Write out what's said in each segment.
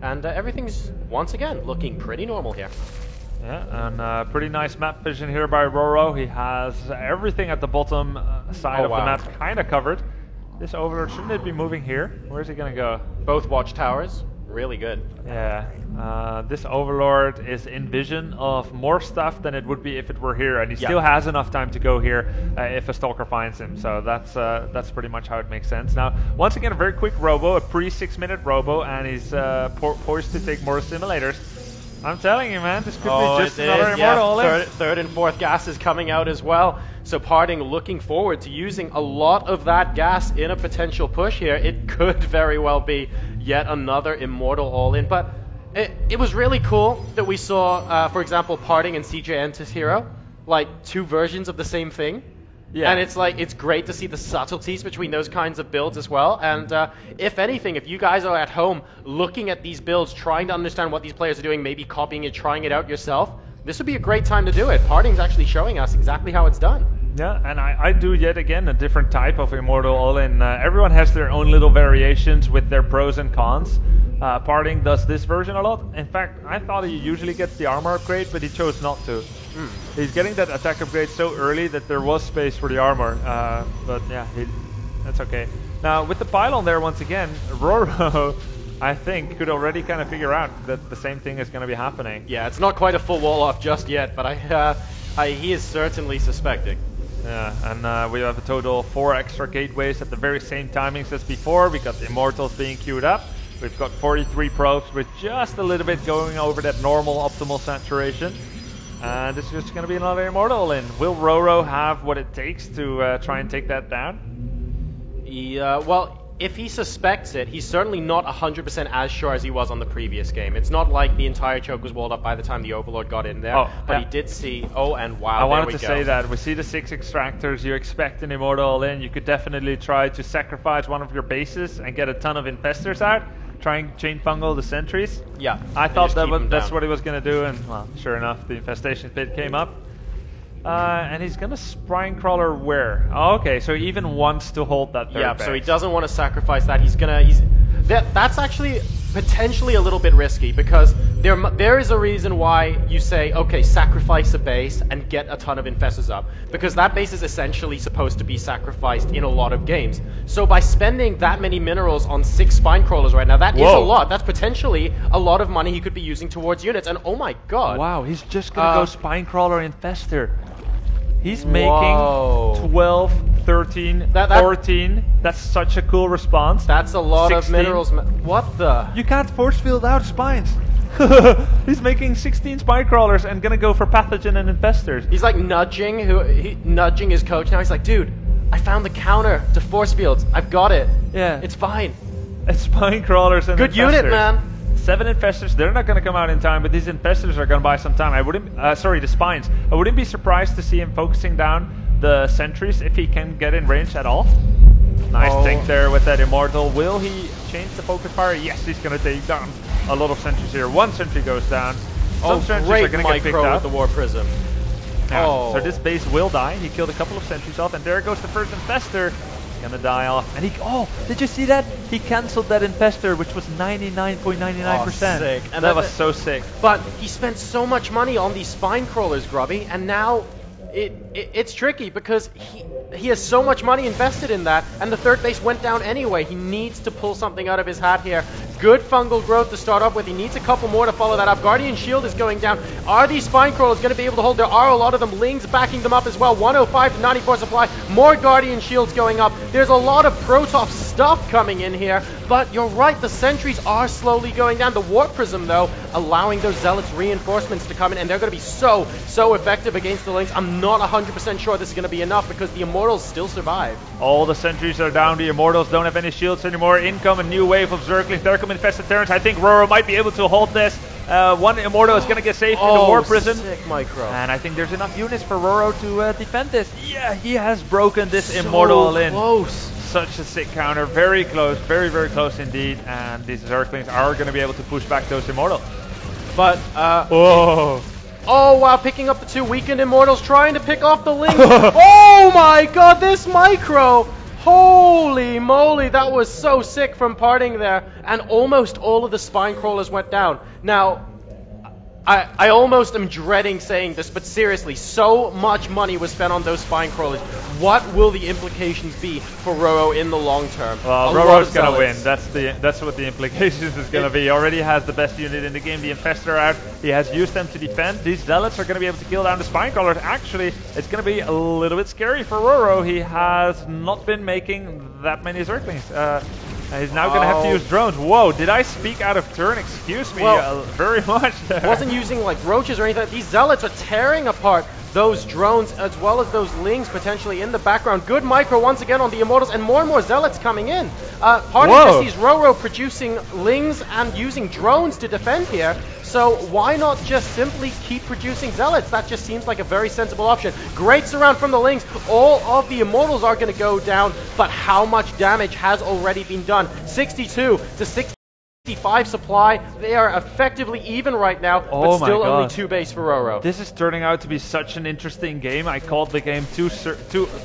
And everything's, once again, looking pretty normal here. Yeah, and pretty nice map vision here by RorO. He has everything at the bottom side of the map kind of covered. This Overlord, shouldn't it be moving here? Where's he gonna go? Both watchtowers, really good. Yeah, this Overlord is in vision of more stuff than it would be if it were here, and he still has enough time to go here if a Stalker finds him. So that's pretty much how it makes sense. Now, once again, a very quick robo, a pre-6-minute robo, and he's poised to take more simulators. I'm telling you, man, this could be just another Immortal. Third and fourth gas is coming out as well. So PartinG looking forward to using a lot of that gas in a potential push here. It could very well be yet another Immortal all-in. But it was really cool that we saw, for example, PartinG and CJ Enter's hero, like 2 versions of the same thing. Yeah. And it's like, it's great to see the subtleties between those kinds of builds as well. And if anything, if you guys are at home looking at these builds, trying to understand what these players are doing, maybe copying it, trying it out yourself, this would be a great time to do it. PartinG's actually showing us exactly how it's done. Yeah, and I do yet again a different type of Immortal all-in. Everyone has their own little variations with their pros and cons. PartinG does this version a lot. In fact, I thought he usually gets the armor upgrade, but he chose not to. He's getting that attack upgrade so early that there was space for the armor. But yeah, that's okay. Now, with the pylon there, once again, RorO, I think, could already kind of figure out that the same thing is going to be happening. Yeah, it's not quite a full wall off just yet, but he is certainly suspecting. Yeah, and we have a total of 4 extra gateways at the very same timings as before. We got the Immortals being queued up. We've got 43 probes with just a little bit going over that normal optimal saturation. And this is just going to be another Immortal in. Will RorO have what it takes to try and take that down? Yeah, well, if he suspects it, he's certainly not 100% as sure as he was on the previous game. It's not like the entire choke was walled up by the time the Overlord got in there. But he did see, and wow, I wanted to say that. We see the 6 extractors. You expect an Immortal in. You could definitely try to sacrifice one of your bases and get a ton of Infestors out. Try and chain fungal the sentries. Yeah. I thought that's what he was going to do, and well, sure enough, the infestation pit came up. And he's going to Spine Crawler where? Oh, okay, so he even wants to hold that third base. So he doesn't want to sacrifice that. That's actually potentially a little bit risky, because there is a reason why you say, okay, sacrifice a base and get a ton of Infestors up, because that base is essentially supposed to be sacrificed in a lot of games. So by spending that many minerals on 6 Spine Crawlers right now, that is a lot. That's potentially a lot of money he could be using towards units, and oh my god. Wow, he's just going to go Spine Crawler Infestor. He's making 12, 13, 14. That's such a cool response. That's a lot 16. Of minerals. What the? You can't force field out spines. He's making 16 Spine Crawlers and gonna go for Pathogen and Infestors. He's like nudging his coach now. He's like, dude, I found the counter to force fields. I've got it. Yeah. It's fine. It's Spine Crawlers and Good Infestors. Unit, man. 7 Infestors, they're not going to come out in time, but these Infestors are going to buy some time. I wouldn't, the Spines. I wouldn't be surprised to see him focusing down the sentries if he can get in range at all. Nice tank there with that Immortal. Will he change the focus fire? Yes, he's going to take down a lot of sentries here. 1 sentry goes down. Some sentries are going to get picked up. With the War Prism. Yeah. So this base will die. He killed a couple of sentries off, and there goes the first Infestor. Gonna die off, and did you see that? He cancelled that Infestor, which was 99.99%. Sick. And that was so sick. But he spent so much money on these Spine Crawlers, Grubby, and now it's tricky because he has so much money invested in that, and the third base went down anyway. He needs to pull something out of his hat here. Good fungal growth to start off with. He needs a couple more to follow that up. Guardian Shield is going down. Are these Spine Crawlers going to be able to hold? There are a lot of them. Lings backing them up as well. 105 to 94 supply. More Guardian Shields going up. There's a lot of Protoss stuff coming in here, but you're right, the sentries are slowly going down. The Warp Prism, though, allowing those Zealots reinforcements to come in, and they're going to be so effective against the Lings. I'm not 100% sure this is going to be enough because the Immortals still survive. All the sentries are down. The Immortals don't have any shields anymore. Income a new wave of Zerglings. There come infested Terrans. I think RorO might be able to hold this. 1 Immortal is going to get saved in the War Prison. Sick micro. And I think there's enough units for RorO to defend this. Yeah, he has broken this Immortal in. Close. Such a sick counter. Very close. Very, very close indeed. And these Zerglings are going to be able to push back those Immortals. But, oh wow, picking up the 2 weakened Immortals, trying to pick off the Lings. Oh my god, this micro! Holy moly, that was so sick from Parting there. And almost all of the spine crawlers went down. Now, I almost am dreading saying this, but seriously, so much money was spent on those spine crawlers. What will the implications be for WorO in the long term? Well, WorO's gonna win. That's what the implications is gonna be. He already has the best unit in the game. The Infestor out. He has used them to defend. These Zealots are gonna be able to kill down the spine crawlers. Actually, it's gonna be a little bit scary for WorO. He has not been making that many Zerglings. He's now going to have to use drones. Whoa, did I speak out of turn? Excuse me very much there. Wasn't using like roaches or anything. These Zealots are tearing apart those drones as well as those lings potentially in the background. Good micro once again on the Immortals and more Zealots coming in. Parting just sees WorO producing lings and using drones to defend here. So why not just simply keep producing Zealots? That just seems like a very sensible option. Great surround from the Lings. All of the Immortals are going to go down, but how much damage has already been done? 62 to 65 supply. They are effectively even right now, but still only 2 base for WorO. This is turning out to be such an interesting game. I called the game too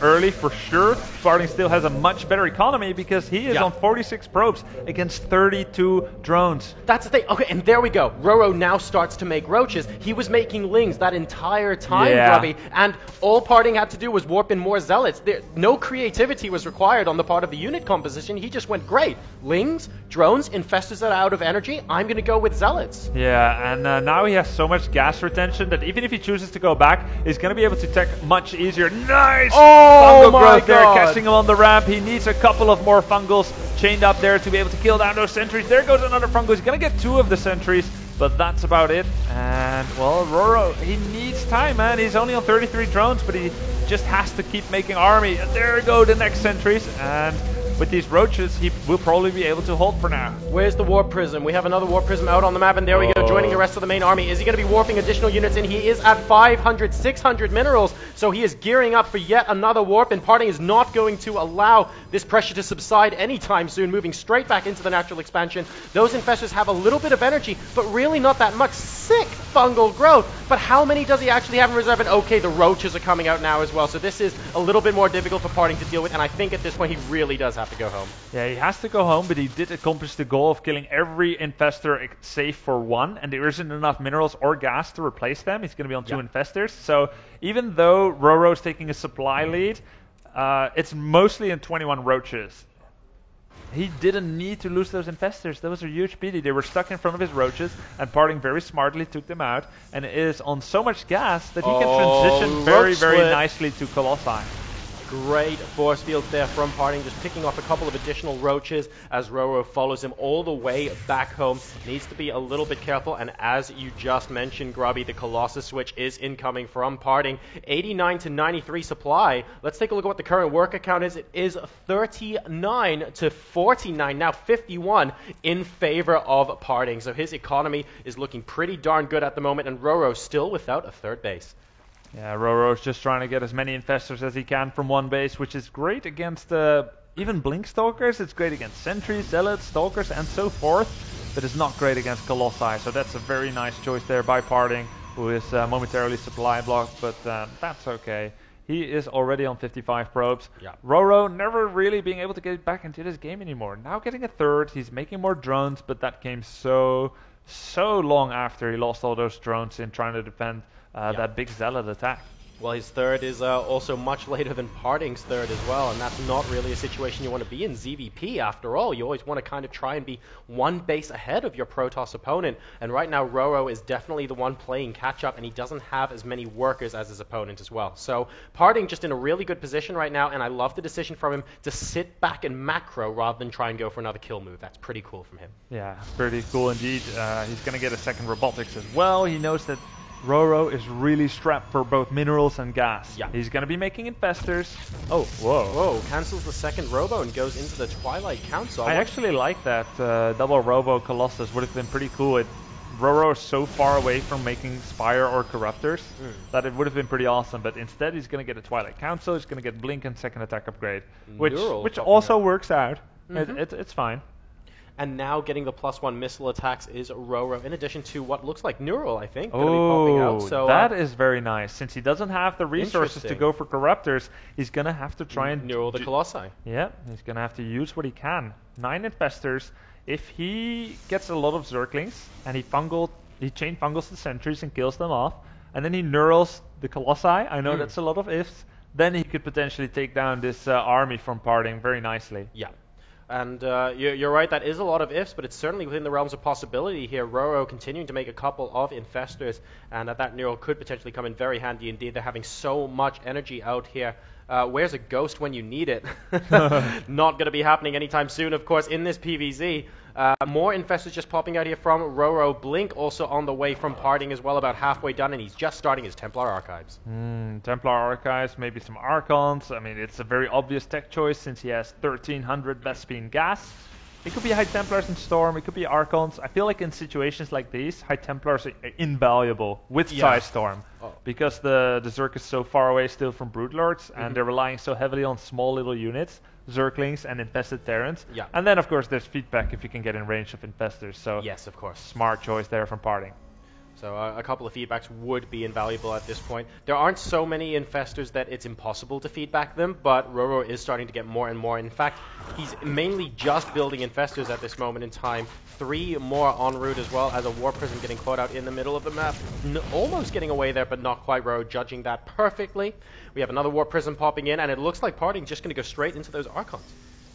early for sure. Parting still has a much better economy because he is on 46 probes against 32 drones. That's the thing. Okay, and there we go. WorO now starts to make roaches. He was making lings that entire time, Grubby, and all Parting had to do was warp in more Zealots. No creativity was required on the part of the unit composition. He just went great. Lings, drones, Infestors that are out of energy. I'm going to go with Zealots. Yeah, and now he has so much gas retention that even if he chooses to go back, he's going to be able to tech much easier. Nice! Oh fungal my growth there, God. catching him on the ramp. He needs a couple of more fungals chained up there to be able to kill down those sentries. There goes another fungal. He's going to get 2 of the sentries, but that's about it. And, well, WorO, he needs time, man. He's only on 33 drones, but he just has to keep making army. And there go the next sentries. And with these roaches, he will probably be able to hold for now. Where's the Warp Prism? We have another Warp Prism out on the map, and there we go, joining the rest of the main army. Is he going to be warping additional units in? He is at 500, 600 minerals, so he is gearing up for yet another warp, and Parting is not going to allow this pressure to subside anytime soon, moving straight back into the natural expansion. Those Infestors have a little bit of energy, but really not that much. Sick fungal growth, but how many does he actually have in reserve? And okay, the roaches are coming out now as well, so this is a little bit more difficult for Parting to deal with, and I think at this point he really does have to go home. Yeah, he has to go home, but he did accomplish the goal of killing every Infestor save for 1, and there isn't enough minerals or gas to replace them. He's going to be on 2 Infestors, so even though WorO is taking a supply lead, it's mostly in 21 roaches. He didn't need to lose those Infestors. Those are huge pity. They were stuck in front of his roaches, and Parting very smartly took them out, and it is on so much gas that he can transition very nicely to Colossi. Great force field there from Parting, just picking off a couple of additional roaches as WorO follows him all the way back home. Needs to be a little bit careful, and as you just mentioned, Grubby, the Colossus switch is incoming from Parting. 89 to 93 supply. Let's take a look at what the current worker count is. It is 39 to 49, now 51 in favor of Parting. So his economy is looking pretty darn good at the moment, and WorO still without a third base. Yeah, WorO's just trying to get as many Infestors as he can from one base, which is great against even Blink Stalkers. It's great against Sentries, Zealots, Stalkers, and so forth, but it's not great against Colossi. So that's a very nice choice there by Parting, who is momentarily supply blocked, but that's okay. He is already on 55 probes. Yeah. WorO never really being able to get back into this game anymore. Now getting a third, he's making more drones, but that came so long after he lost all those drones in trying to defend that big Zealot attack. Well, his third is also much later than Parting's third as well, and that's not really a situation you want to be in ZVP after all. You always want to kind of try and be one base ahead of your Protoss opponent, and right now WorO is definitely the one playing catch-up, and he doesn't have as many workers as his opponent as well. So Parting just in a really good position right now, and I love the decision from him to sit back and macro rather than try and go for another kill move. That's pretty cool from him. Yeah, pretty cool indeed. He's going to get a second robotics as well. He knows that WorO is really strapped for both minerals and gas. Yeah. He's going to be making Infestors. Oh, whoa, cancels the second Robo and goes into the Twilight Council. I actually like that double Robo Colossus. Would have been pretty cool. WorO is so far away from making Spire or Corruptors that it would have been pretty awesome, but instead he's going to get a Twilight Council, he's going to get Blink and second attack upgrade, which also works out. It's fine. And now getting the +1 missile attacks is WorO, in addition to what looks like Neural, I think, going to be popping out. So that is very nice. Since he doesn't have the resources to go for Corruptors, he's going to have to try and... Neural the Colossi. Yeah, he's going to have to use what he can. 9 Infestors. If he gets a lot of Zerglings, and he chain fungals the sentries and kills them off, and then he Neurals the Colossi, I know that's a lot of ifs, then he could potentially take down this army from Parting very nicely. Yeah. And you're right, that is a lot of ifs, but it's certainly within the realms of possibility here. WorO continuing to make a couple of Infestors, and that Neural could potentially come in very handy indeed. They're having so much energy out here. Where's a ghost when you need it? Not going to be happening anytime soon, of course, in this PvZ. More Infestors just popping out here from WorO. Blink also on the way from Parting as well, about halfway done, and he's just starting his Templar Archives. Templar Archives, maybe some Archons. I mean, it's a very obvious tech choice since he has 1300 Vespene gas. It could be High Templars in Storm, it could be Archons. I feel like in situations like these, High Templars are invaluable with Storm. Because the Zerg is so far away still from Broodlords, and they're relying so heavily on small little units, Zerglings and Infested Terrans. And then of course there's feedback if you can get in range of Infestors. So yes, of course. Smart choice there from Parting. So a couple of feedbacks would be invaluable at this point. There aren't so many Infestors that it's impossible to feedback them, but WorO is starting to get more and more. In fact, he's mainly just building Infestors at this moment in time. 3 more en route as well, as a War Prism getting caught out in the middle of the map. Almost getting away there, but not quite. WorO judging that perfectly. We have another War Prism popping in, and it looks like Parting's just going to go straight into those Archons.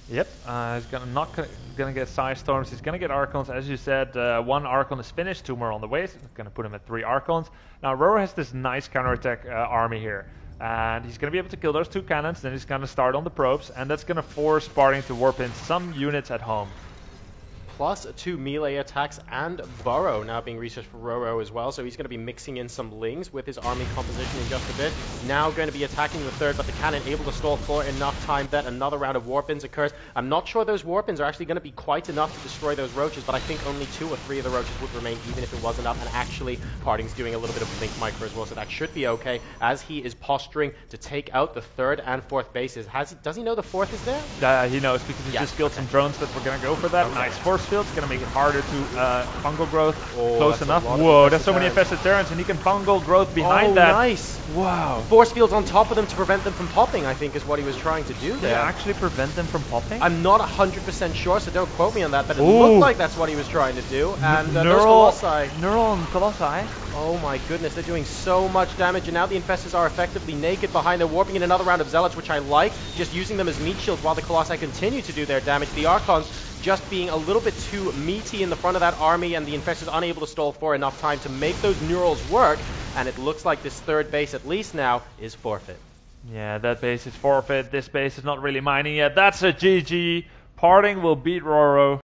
Yep, he's not gonna get Psy Storms, he's gonna get Archons. As you said, 1 Archon is finished, 2 more on the way, so it's gonna put him at 3 Archons. Now WorO has this nice counterattack army here, and he's gonna be able to kill those 2 cannons, then he's gonna start on the probes, and that's gonna force Parting to warp in some units at home. +2 melee attacks and Burrow now being researched for WorO as well, so he's going to be mixing in some Lings with his army composition in just a bit. Now going to be attacking the 3rd, but the cannon able to stall for enough time that another round of Warpins occurs. I'm not sure those Warpins are actually going to be quite enough to destroy those Roaches, but I think only 2 or 3 of the Roaches would remain even if it was enough, and actually Parting's doing a little bit of Blink Micro as well, so that should be okay as he is posturing to take out the 3rd and 4th bases. Does he know the 4th is there? He knows because he just killed some drones that were going to go for that. Nice force field, it's going to make it harder to fungal growth. Close enough. Whoa, there's so many Infested Terrans, and he can fungal growth behind that. Nice. Wow. Force fields on top of them to prevent them from popping, I think is what he was trying to do there. Did it actually prevent them from popping? I'm not 100% sure, so don't quote me on that, but it looked like that's what he was trying to do. And Neural and Colossi. Oh my goodness, they're doing so much damage, and now the Infestors are effectively naked behind. They're warping in another round of Zealots, which I like, just using them as meat shields while the Colossi continue to do their damage. The Archons just being a little bit too meaty in the front of that army, and the Infestors unable to stall for enough time to make those Neurals work, and it looks like this 3rd base, at least now, is forfeit. Yeah, that base is forfeit. This base is not really mining yet. That's a GG. Parting will beat WorO.